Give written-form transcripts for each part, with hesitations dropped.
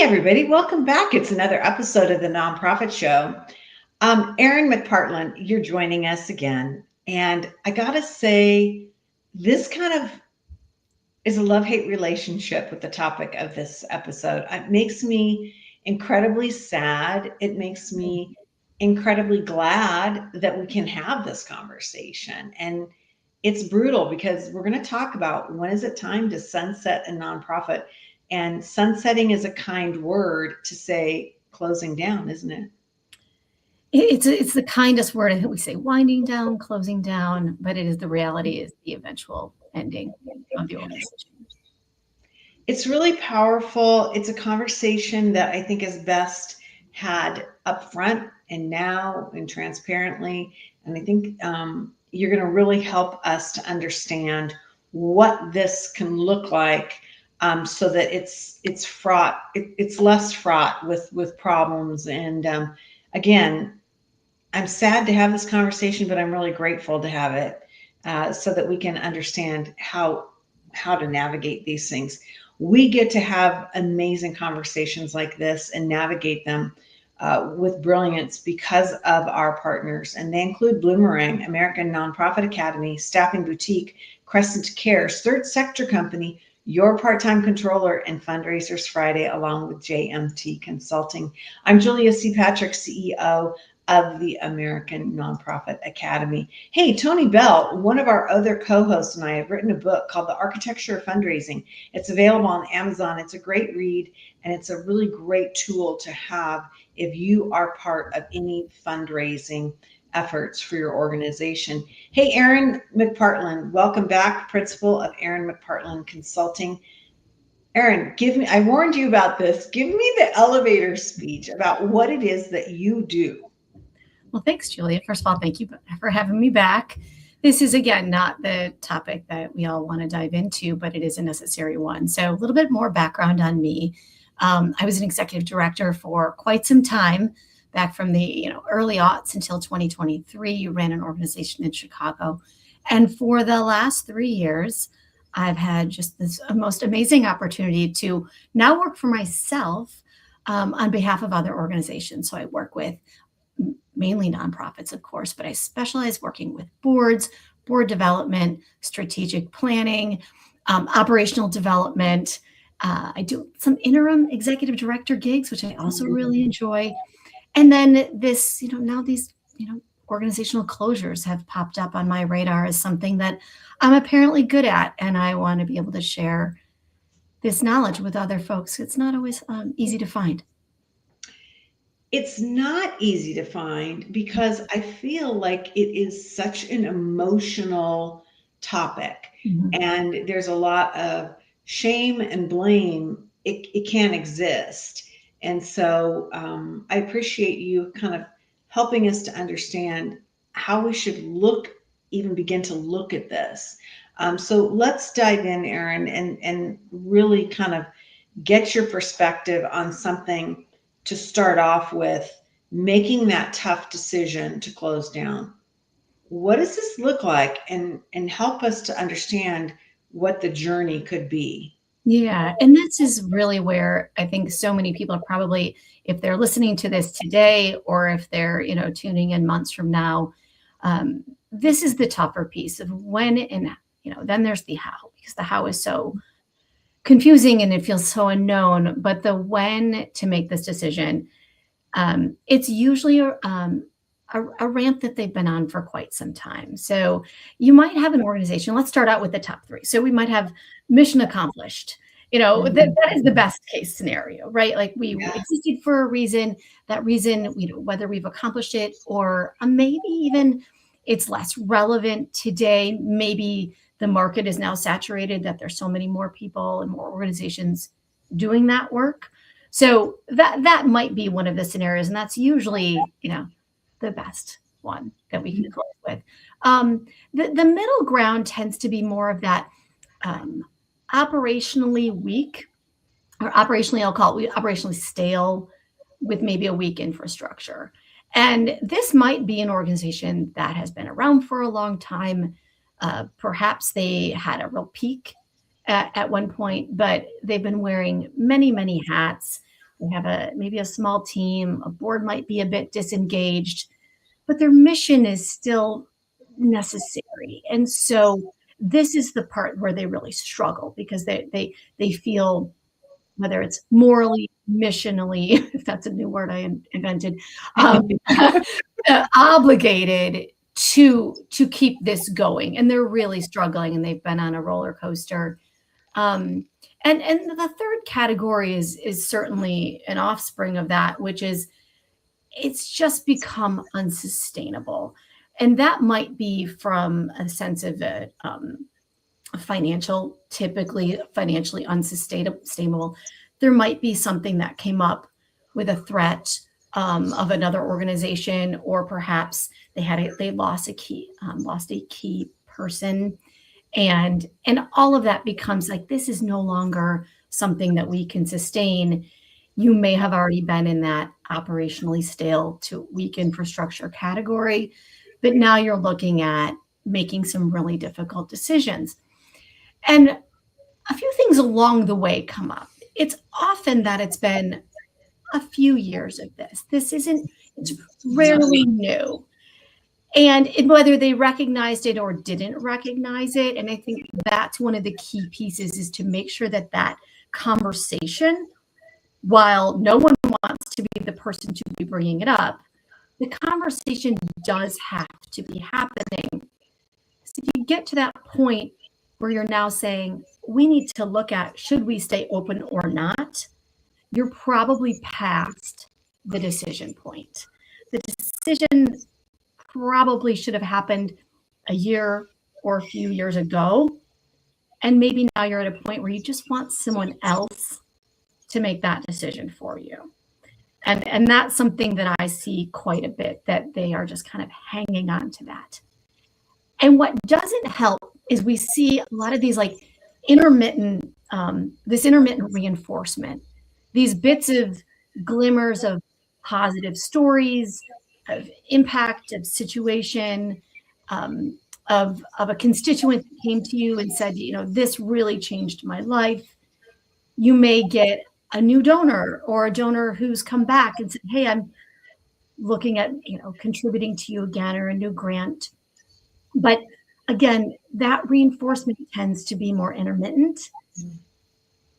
everybody. Welcome back. It's another episode of the Nonprofit Show. Erin McPartlin, you're joining us again. And I got to say, this kind of is a love-hate relationship with the topic of this episode. It makes me incredibly sad. It makes me incredibly glad that we can have this conversation. And it's brutal because we're going to talk about when is it time to sunset a nonprofit. And sunsetting is a kind word to say closing down, isn't it? It's the kindest word. I think we say winding down, closing down, but it is the reality is the eventual ending of the organization. It's really powerful. It's a conversation that I think is best had up front and now and transparently. And I think you're going to really help us to understand what this can look like, so that it's fraught. It's less fraught with problems. And again, I'm sad to have this conversation, but I'm really grateful to have it, so that we can understand how to navigate these things. We get to have amazing conversations like this and navigate them with brilliance because of our partners. And they include Bloomerang, American Nonprofit Academy, Staffing Boutique, Crescent Cares, Third Sector Company, Your Part-Time Controller, and Fundraisers Friday, along with JMT Consulting. I'm Julia C. Patrick, CEO of the American Nonprofit Academy. Hey, Tony Bell, one of our other co-hosts, and I have written a book called The Architecture of Fundraising. It's available on Amazon. It's a great read, and it's a really great tool to have if you are part of any fundraising efforts for your organization. Hey, Erin McPartlin, welcome back, principal of Erin McPartlin Consulting. Erin, I warned you about this. Give me the elevator speech about what it is that you do. Well, thanks, Julia. First of all, thank you for having me back. This is, again, not the topic that we all want to dive into, but it is a necessary one. So a little bit more background on me. I was an executive director for quite some time, back from the early aughts until 2023, ran an organization in Chicago. And for the last 3 years, I've had just this most amazing opportunity to now work for myself on behalf of other organizations. So I work with mainly nonprofits, of course, but I specialize working with boards, board development, strategic planning, operational development. I do some interim executive director gigs, which I also really enjoy. And then this, now these, organizational closures have popped up on my radar as something that I'm apparently good at, and I want to be able to share this knowledge with other folks. It's not always easy to find. It's not easy to find because I feel like it is such an emotional topic, and there's a lot of shame and blame. It can't exist. And so I appreciate you kind of helping us to understand how we should even begin to look at this. So let's dive in, Erin, and really kind of get your perspective on something to start off with, making that tough decision to close down. What does this look like? And help us to understand what the journey could be. Yeah. And this is really where I think so many people are probably, if they're listening to this today, or if they're, tuning in months from now, this is the tougher piece of when, and, then there's the how, because the how is so confusing and it feels so unknown. But the when to make this decision, it's usually a ramp that they've been on for quite some time. So you might have an organization. Let's start out with the top three. So we might have mission accomplished. That is the best case scenario, right? Like we existed for a reason. That reason, whether we've accomplished it or maybe even it's less relevant today. Maybe the market is now saturated, that there's so many more people and more organizations doing that work. So that might be one of the scenarios, and that's usually, the best one that we can close with. The middle ground tends to be more of that operationally weak, or operationally, I'll call it operationally stale, with maybe a weak infrastructure. And this might be an organization that has been around for a long time. Perhaps they had a real peak at one point, but they've been wearing many, many hats. They have maybe a small team, a board might be a bit disengaged, but their mission is still necessary. And so this is the part where they really struggle because they feel, whether it's morally, missionally, if that's a new word I invented, um, obligated to keep this going, and they're really struggling, and they've been on a roller coaster. Um, and the third category is certainly an offspring of that, which is it's just become unsustainable, and that might be from a sense of typically financially unsustainable. There might be something that came up with a threat of another organization, or perhaps they lost a key person, and all of that becomes like this is no longer something that we can sustain. You may have already been in that operationally stale to weak infrastructure category, but now you're looking at making some really difficult decisions. And a few things along the way come up. It's often that it's been a few years of this. It's rarely new. And whether they recognized it or didn't recognize it. And I think that's one of the key pieces, is to make sure that that conversation, while no one wants to be the person to be bringing it up, the conversation does have to be happening. So if you get to that point where you're now saying, we need to look at, should we stay open or not? You're probably past the decision point. The decision probably should have happened a year or a few years ago. And maybe now you're at a point where you just want someone else to make that decision for you. And that's something that I see quite a bit, that they are just kind of hanging on to that. And what doesn't help is we see a lot of these like intermittent reinforcement, these bits of glimmers of positive stories, of impact, of situation, of a constituent that came to you and said, this really changed my life. You may get a new donor, or a donor who's come back and said, hey, I'm looking at, contributing to you again, or a new grant. But again, that reinforcement tends to be more intermittent,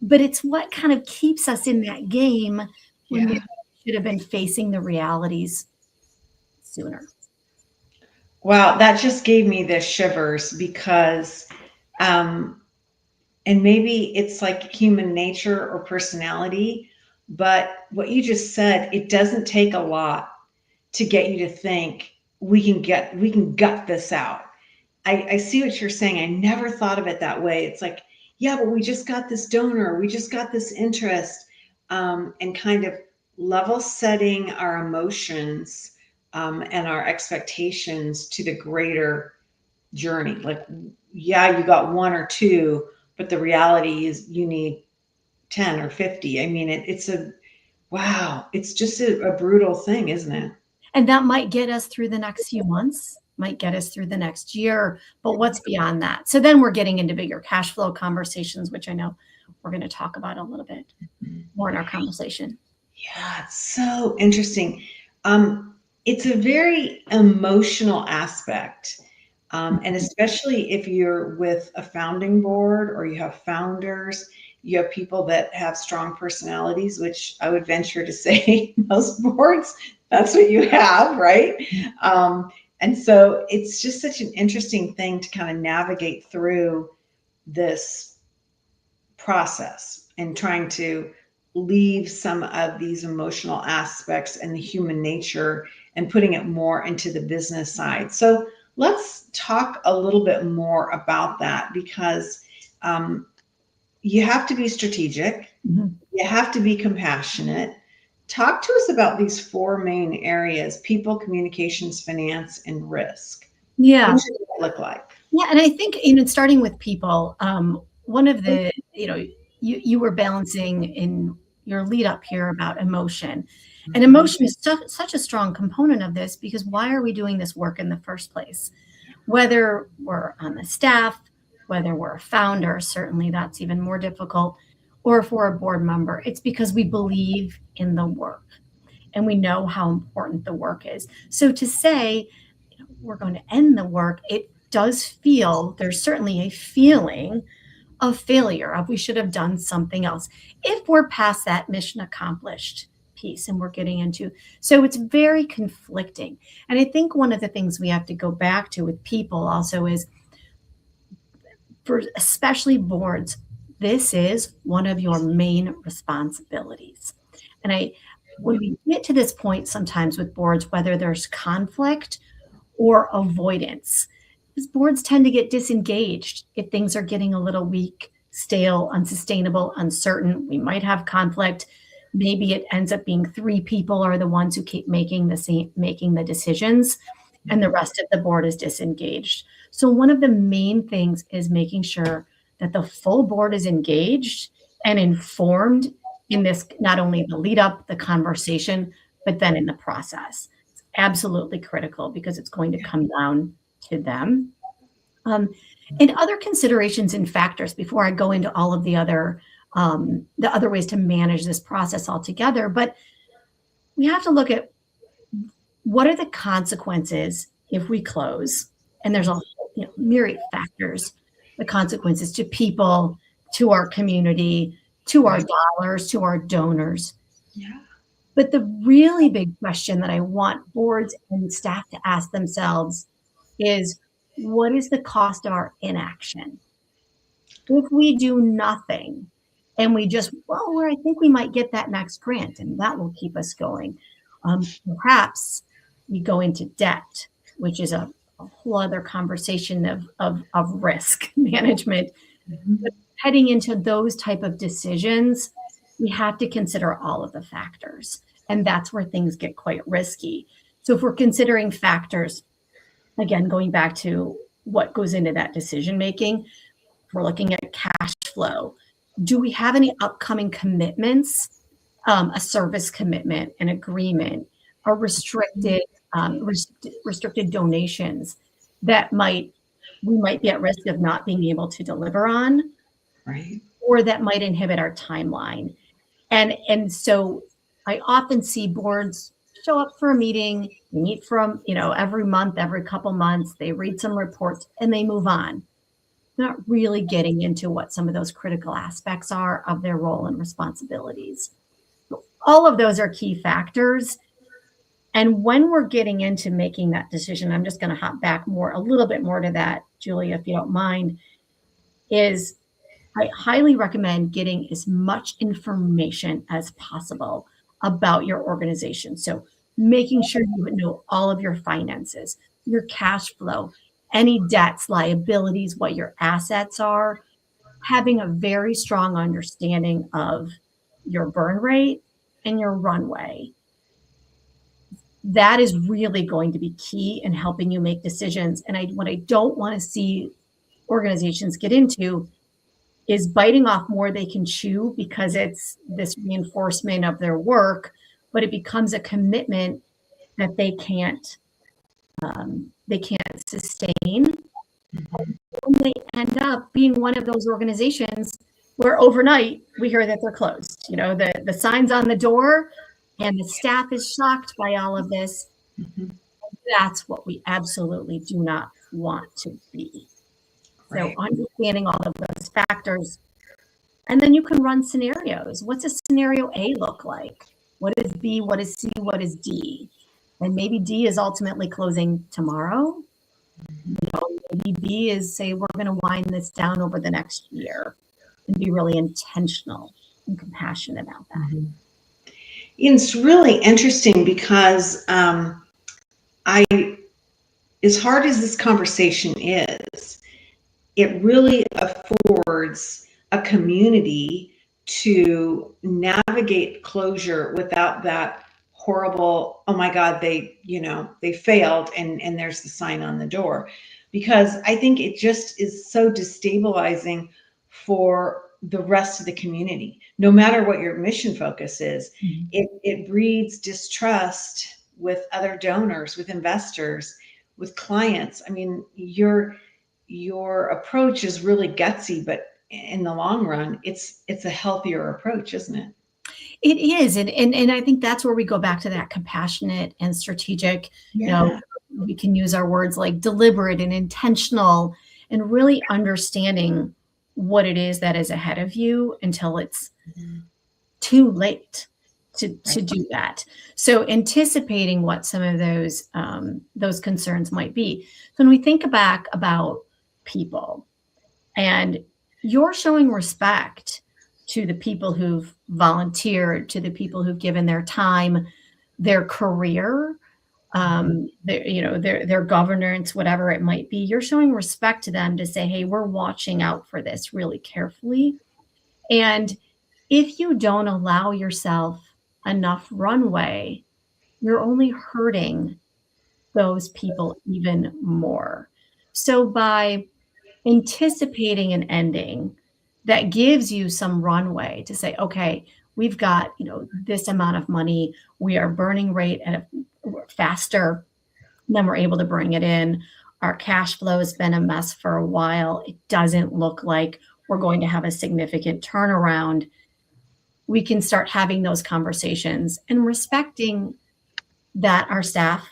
but it's what kind of keeps us in that game when we should have been facing the realities sooner. Wow, that just gave me the shivers because, and maybe it's like human nature or personality, but what you just said, it doesn't take a lot to get you to think we can gut this out. I see what you're saying. I never thought of it that way. It's like, yeah, but we just got this donor, we just got this interest, and kind of level setting our emotions and our expectations to the greater journey. Like, yeah, you got one or two, but the reality is you need 10 or 50. I mean, it's just a brutal thing, isn't it? And that might get us through the next few months, might get us through the next year, but what's beyond that? So then we're getting into bigger cash flow conversations, which I know we're going to talk about a little bit more in our conversation. Yeah, it's so interesting. It's a very emotional aspect. And especially if you're with a founding board, or you have founders, you have people that have strong personalities, which I would venture to say most boards, that's what you have, right? And so it's just such an interesting thing to kind of navigate through this process and trying to leave some of these emotional aspects and the human nature and putting it more into the business side. So let's talk a little bit more about that, because you have to be strategic. Mm-hmm. You have to be compassionate. Talk to us about these four main areas: people, communications, finance, and risk. Yeah. What should it look like? Yeah. And I think, starting with people, one of the, you were balancing in your lead up here about emotion. And emotion is such a strong component of this, because why are we doing this work in the first place? Whether we're on the staff, whether we're a founder, certainly that's even more difficult. or if we're a board member, it's because we believe in the work and we know how important the work is. So to say, we're going to end the work, it does feel, there's certainly a feeling of failure, of we should have done something else. If we're past that mission accomplished piece and we're getting into, so it's very conflicting. And I think one of the things we have to go back to with people also is, for especially boards, this is one of your main responsibilities. And when we get to this point sometimes with boards, whether there's conflict or avoidance, because boards tend to get disengaged if things are getting a little weak, stale, unsustainable, uncertain. We might have conflict. Maybe it ends up being 3 people are the ones who keep making the decisions, and the rest of the board is disengaged. So one of the main things is making sure that the full board is engaged and informed in this, not only the lead up, the conversation, but then in the process. It's absolutely critical because it's going to come down to them. And other considerations and factors before I go into all of the other ways to manage this process altogether, but we have to look at what are the consequences if we close, and there's a myriad factors, the consequences to people, to our community, to our dollars, to our donors. Yeah. But the really big question that I want boards and staff to ask themselves is, what is the cost of our inaction? If we do nothing and we just, well, I think we might get that next grant and that will keep us going. Perhaps we go into debt, which is a whole other conversation of risk management. But heading into those type of decisions, we have to consider all of the factors. And that's where things get quite risky. So if we're considering factors, again, going back to what goes into that decision making, we're looking at cash flow. Do we have any upcoming commitments, a service commitment, an agreement, or restricted donations that we might be at risk of not being able to deliver on, Right. or that might inhibit our timeline. And so I often see boards show up for a meeting, they meet from, every month, every couple months, they read some reports and they move on, not really getting into what some of those critical aspects are of their role and responsibilities. All of those are key factors. And when we're getting into making that decision, I'm just going to hop back a little bit more to that, Julia, if you don't mind, is I highly recommend getting as much information as possible about your organization. So making sure you know all of your finances, your cash flow, any debts, liabilities, what your assets are, having a very strong understanding of your burn rate and your runway. That is really going to be key in helping you make decisions. And what I don't want to see organizations get into is biting off more they can chew because it's this reinforcement of their work, but it becomes a commitment that they can't sustain. And they end up being one of those organizations where overnight we hear that they're closed. The signs on the door and the staff is shocked by all of this. That's what we absolutely do not want to be. Right. So understanding all of those factors, and then you can run scenarios. What's a scenario A look like? What is B? What is C? What is D? And maybe D is ultimately closing tomorrow. Maybe B is, say, we're going to wind this down over the next year, and be really intentional and compassionate about that. It's really interesting because as hard as this conversation is, it really affords a community to navigate closure without that horrible, oh my God, they failed and there's the sign on the door. Because I think it just is so destabilizing for the rest of the community. No matter what your mission focus is, it breeds distrust with other donors, with investors, with clients. I mean, your approach is really gutsy, but in the long run, it's a healthier approach, isn't it? It is. And I think that's where we go back to that compassionate and strategic, Yeah. we can use our words like deliberate and intentional, and really understanding what it is that is ahead of you until it's Mhm. too late to Right. do that. So anticipating what some of those concerns might be. So when we think back about people, and you're showing respect to the people who've volunteered, to the people who've given their time, their career, their governance, whatever it might be. You're showing respect to them to say, hey, we're watching out for this really carefully. And if you don't allow yourself enough runway, you're only hurting those people even more. So by anticipating an ending that gives you some runway to say, okay, we've got, this amount of money, we are burning rate at a faster than we're able to bring it in. Our cash flow has been a mess for a while. It doesn't look like we're going to have a significant turnaround. We can start having those conversations and respecting that our staff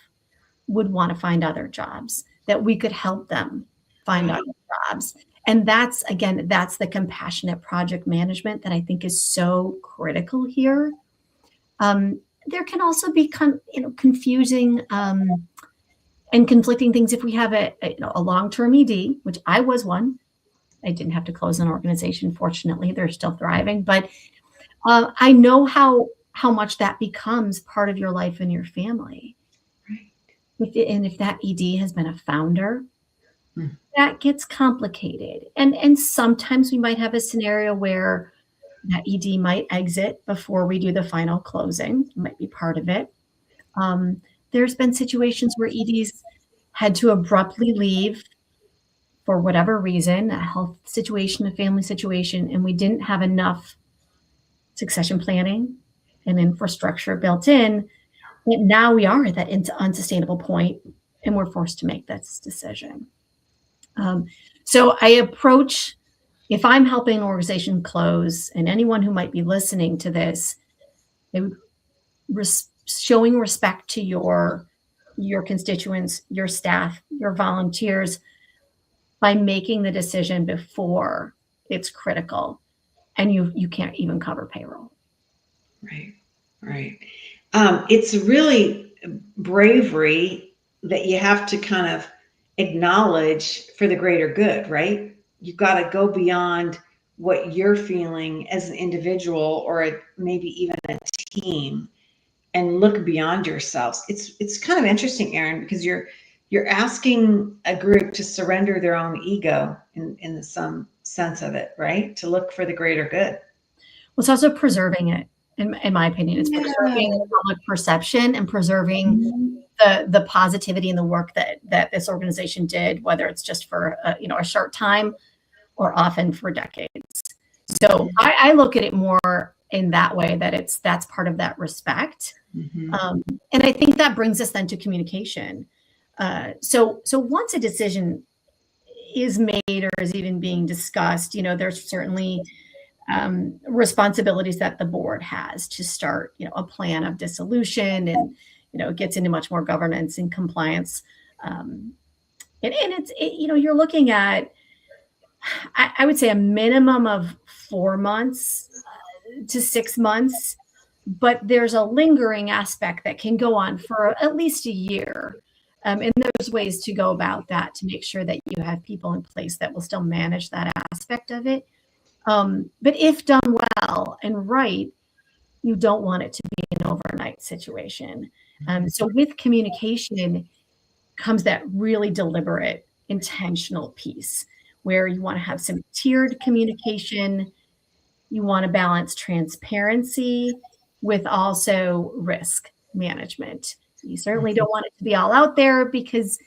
would want to find other jobs, that we could help them find Right. other jobs. And that's, again, that's the compassionate project management that I think is so critical here. There can also be confusing and conflicting things if we have a long-term ED, which I was one. I didn't have to close an organization. Fortunately, they're still thriving. But I know how much that becomes part of your life and your family. Right. If that ED has been a founder, Mm. that gets complicated. And sometimes we might have a scenario where that ED might exit before we do the final closing. It might be part of it. There's been situations where EDs had to abruptly leave for whatever reason, a health situation, a family situation, and we didn't have enough succession planning and infrastructure built in. And now we are at that unsustainable point, and we're forced to make this decision. So I approach, if I'm helping an organization close, and anyone who might be listening to this, showing respect to your constituents, your staff, your volunteers, by making the decision before it's critical, and you can't even cover payroll. Right. Right. It's really bravery that you have to kind of acknowledge for the greater good, right? You've got to go beyond what you're feeling as an individual or maybe even a team and look beyond yourselves. It's kind of interesting, Erin, because you're asking a group to surrender their own ego in some sense of it, right? To look for the greater good. Well, it's also preserving it, in my opinion. It's preserving Yeah. public perception and preserving Mhm. the positivity and the work that this organization did, whether it's just for a short time or often for decades. So I look at it more in that way, that that's part of that respect. Mhm. Um, and I think that brings us then to communication. So once a decision is made or is even being discussed, there's certainly responsibilities that the board has to start, a plan of dissolution, and it gets into much more governance and compliance. And you're looking at, I would say, a minimum of 4 months to 6 months, but there's a lingering aspect that can go on for at least a year. And there's ways to go about that to make sure that you have people in place that will still manage that aspect of it. But if done well and right, you don't want it to be an overnight situation. So with communication comes that really deliberate, intentional piece where you want to have some tiered communication. You want to balance transparency with also risk management. You certainly don't want it to be all out there, because,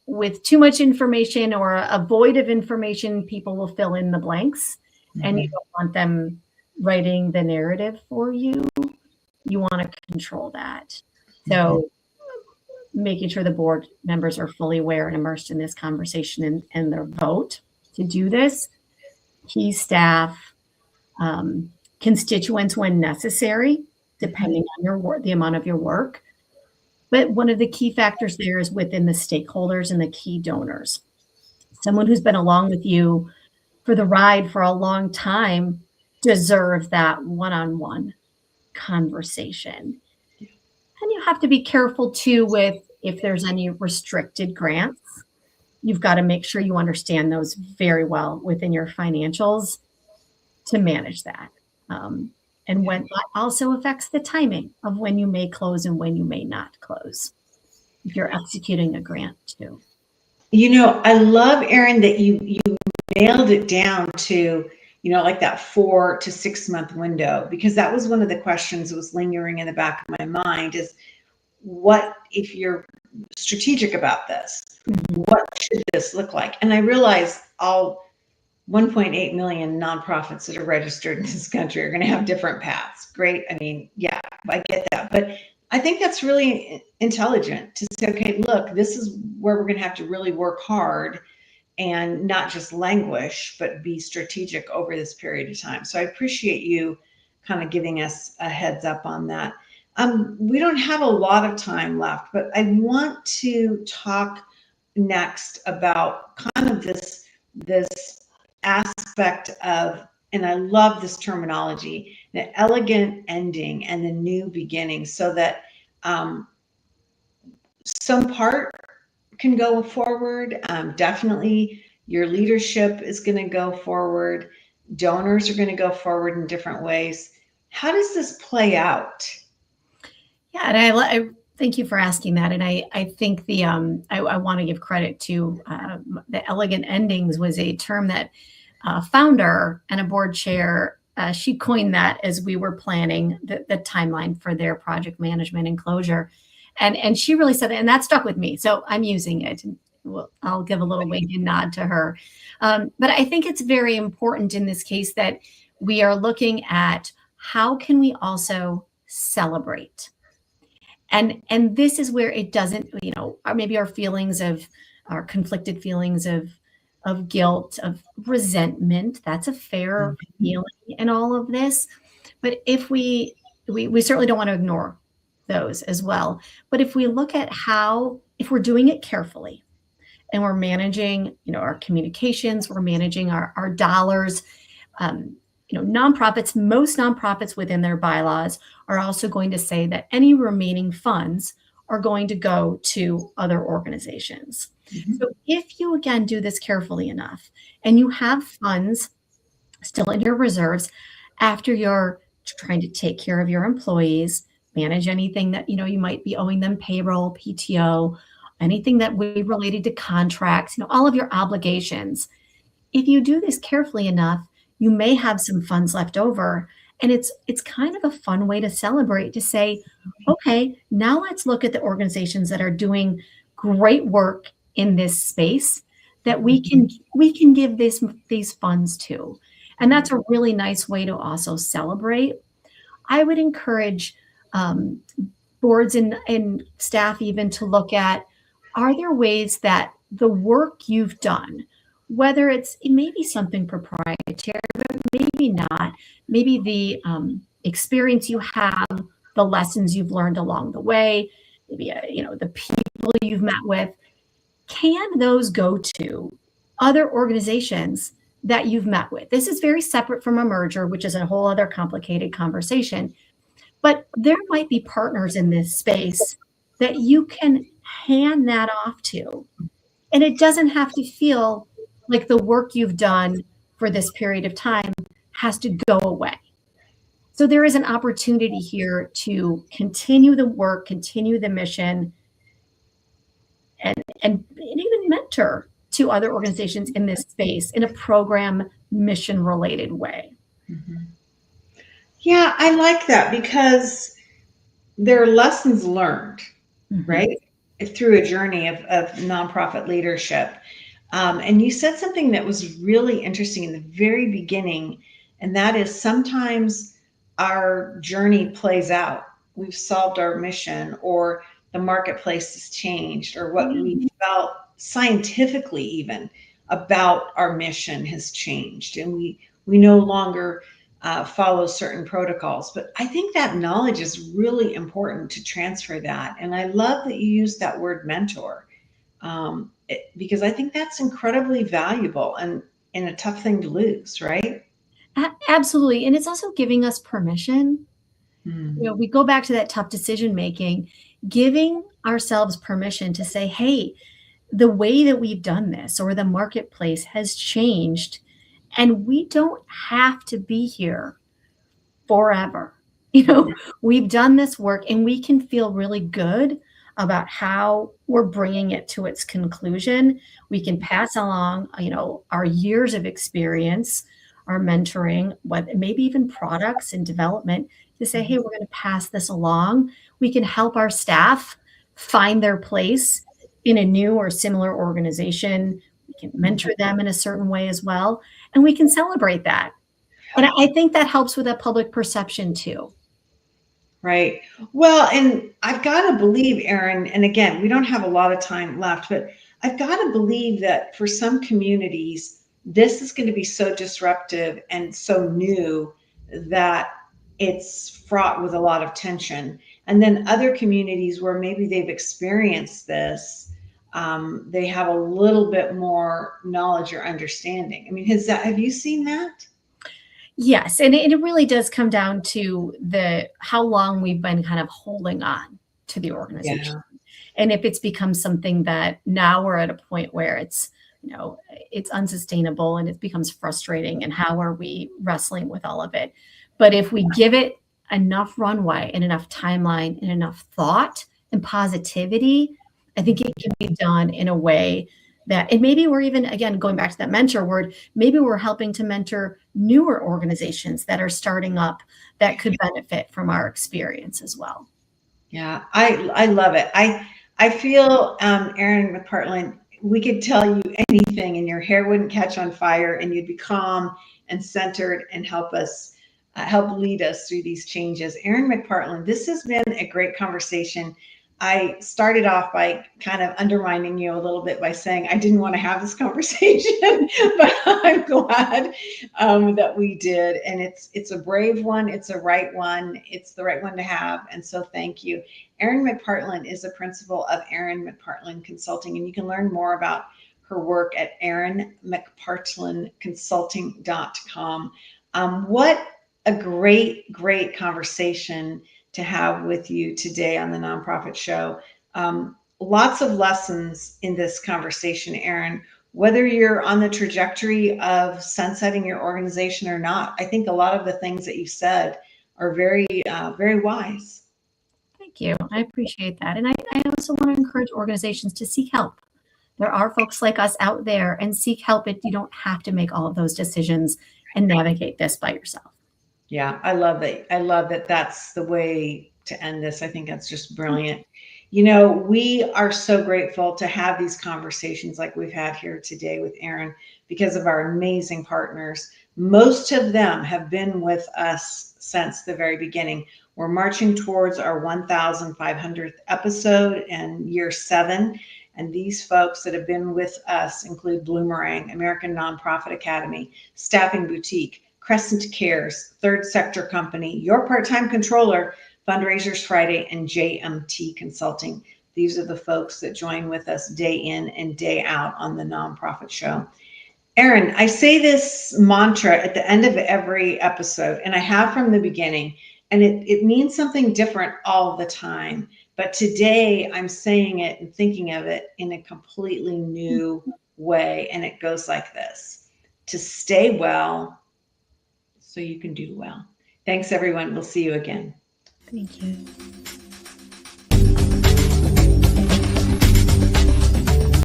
with too much information or a void of information, people will fill in the blanks, and you Mhm. don't want them writing the narrative for you. You want to control that. Mhm. So making sure the board members are fully aware and immersed in this conversation and their vote to do this. key staff, constituents when necessary, depending on your work, the amount of your work. But one of the key factors there is within the stakeholders and the key donors. Someone who's been along with you for the ride for a long time deserves that one-on-one conversation. And you have to be careful too with if there's any restricted grants. You've got to make sure you understand those very well within your financials to manage that. And when that also affects the timing of when you may close and when you may not close, if you're executing a grant too. I love, Erin, that you nailed it down to, like that 4 to 6 month window, because that was one of the questions that was lingering in the back of my mind is, what if you're strategic about this? What should this look like? And I realized all 1.8 million nonprofits that are registered in this country are going to have different paths. Great. I mean, yeah, I get that. But I think that's really intelligent to say, okay, look, this is where we're going to have to really work hard and not just languish, but be strategic over this period of time. So I appreciate you kind of giving us a heads up on that. We don't have a lot of time left, but I want to talk next about kind of this aspect of, and I love this terminology, the elegant ending and the new beginning, so that some part can go forward. Definitely your leadership is going to go forward. Donors are going to go forward in different ways. How does this play out? Yeah, and I thank you for asking that. And I think I want to give credit to the elegant endings was a term that founder and a board chair, she coined that as we were planning the timeline for their project management and closure. And she really said that, and that stuck with me. So I'm using it. I'll give a little wink and nod to her. But I think it's very important in this case that we are looking at how can we also celebrate. And this is where it doesn't, maybe our feelings of our conflicted feelings of guilt, of resentment, that's a fair feeling in all of this. But if we certainly don't want to ignore those as well. But if we look at if we're doing it carefully and we're managing, our communications, we're managing our dollars, nonprofits, most nonprofits within their bylaws are also going to say that any remaining funds are going to go to other organizations. Mm-hmm. So if you, again, do this carefully enough and you have funds still in your reserves after you're trying to take care of your employees, manage anything that, you might be owing them, payroll, PTO, anything that would be related to contracts, all of your obligations. If you do this carefully enough, you may have some funds left over. And it's kind of a fun way to celebrate, to say, okay, now let's look at the organizations that are doing great work in this space that we can give these funds to. And that's a really nice way to also celebrate. I would encourage boards and staff even to look at, are there ways that the work you've done, whether it may be something proprietary, but maybe not, maybe the experience you have, the lessons you've learned along the way, maybe the people you've met with, can those go to other organizations that you've met with? This is very separate from a merger, which is a whole other complicated conversation. But there might be partners in this space that you can hand that off to. And it doesn't have to feel like the work you've done for this period of time has to go away. So there is an opportunity here to continue the work, continue the mission, and even mentor to other organizations in this space in a program mission related way. Mm-hmm. Yeah, I like that, because there are lessons learned, right? Through a journey of nonprofit leadership. And you said something that was really interesting in the very beginning, and that is sometimes our journey plays out. We've solved our mission, or the marketplace has changed, or what we felt scientifically even about our mission has changed, and we no longer follow certain protocols. But I think that knowledge is really important to transfer that. And I love that you use that word mentor, because I think that's incredibly valuable and a tough thing to lose, right? Absolutely. And it's also giving us permission. Hmm. We go back to that tough decision making, giving ourselves permission to say, hey, the way that we've done this or the marketplace has changed, and we don't have to be here forever. We've done this work and we can feel really good about how we're bringing it to its conclusion. We can pass along, our years of experience, our mentoring, what maybe even products and development to say, hey, we're going to pass this along. We can help our staff find their place in a new or similar organization. We can mentor them in a certain way as well. And we can celebrate that. And I think that helps with that public perception too. Right. Well, and I've got to believe, Erin, and again, we don't have a lot of time left, but I've got to believe that for some communities, this is going to be so disruptive and so new that it's fraught with a lot of tension. And then other communities where maybe they've experienced this, they have a little bit more knowledge or understanding. I mean, have you seen that? Yes, and it really does come down to the how long we've been kind of holding on to the organization. Yeah. And if it's become something that now we're at a point where it's unsustainable and it becomes frustrating, and how are we wrestling with all of it? But if we give it enough runway and enough timeline and enough thought and positivity, I think it can be done in a way that, and maybe we're even, again, going back to that mentor word, maybe we're helping to mentor newer organizations that are starting up that could benefit from our experience as well. Yeah, I love it. I feel, Erin McPartlin, we could tell you anything, and your hair wouldn't catch on fire, and you'd be calm and centered and help lead us through these changes. Erin McPartlin, this has been a great conversation. I started off by kind of undermining you a little bit by saying I didn't want to have this conversation, but I'm glad that we did. And it's a brave one. It's a right one. It's the right one to have. And so thank you. Erin McPartlin is a principal of Erin McPartlin Consulting, and you can learn more about her work at erinmcpartlinconsulting.com. What a great conversation to have with you today on the Nonprofit Show. Lots of lessons in this conversation, Erin. Whether you're on the trajectory of sunsetting your organization or not, I think a lot of the things that you said are very wise. Thank you. I appreciate that. And I also want to encourage organizations to seek help. There are folks like us out there, and seek help. You don't have to make all of those decisions and navigate this by yourself. Yeah, I love that. I love that that's the way to end this. I think that's just brilliant. You know, we are so grateful to have these conversations like we've had here today with Erin because of our amazing partners. Most of them have been with us since the very beginning. We're marching towards our 1,500th episode and year 7. And these folks that have been with us include Bloomerang, American Nonprofit Academy, Staffing Boutique, Crescent Cares, Third Sector Company, Your Part-Time Controller, Fundraisers Friday, and JMT Consulting. These are the folks that join with us day in and day out on the Nonprofit Show. Erin, I say this mantra at the end of every episode, and I have from the beginning, and it means something different all the time. But today I'm saying it and thinking of it in a completely new way, and it goes like this: to stay well so you can do well. Thanks, everyone. We'll see you again. Thank you.